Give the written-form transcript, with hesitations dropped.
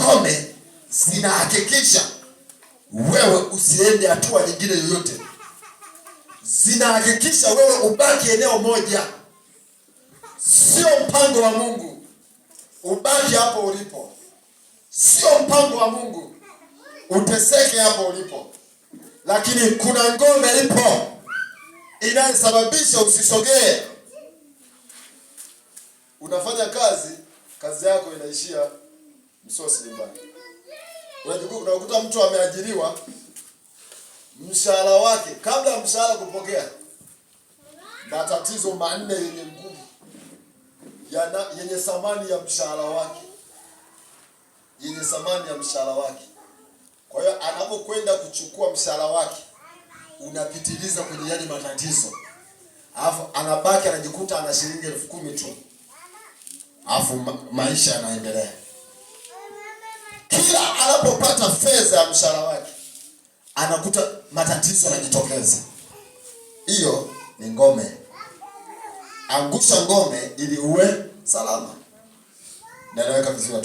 ngome zinahakikisha wewe usiende hatua nyingine yoyote. Zinahakikisha wewe ubaki eneo moja. Sio mpango wa Mungu ubaki hapo ulipo. Sio mpango wa Mungu uteseke hapo ulipo. Lakini kuna ngome ipo inayosababisha usisogee. Unafanya kazi yako inaishia msosi nyumbani. Unakuta mtu ameajiriwa, mshahara wake kabla ya mshahara kupokea, matatizo manne yenye nguvu yenye thamani ya mshahara wake, Kwa hiyo anapokwenda kuchukua mshahara wake unapitiliza kwenye yale matatizo. Alafu anabaki anajikuta ana shilingi 10,000 tu. Alafu maisha yanaendelea. Kila anapopata fedha ya mshahara wake anakuta matatizo yanajitokeza. Hiyo ni ngome. Angusha ngome ili uwe salama. Naeleweka vizuri?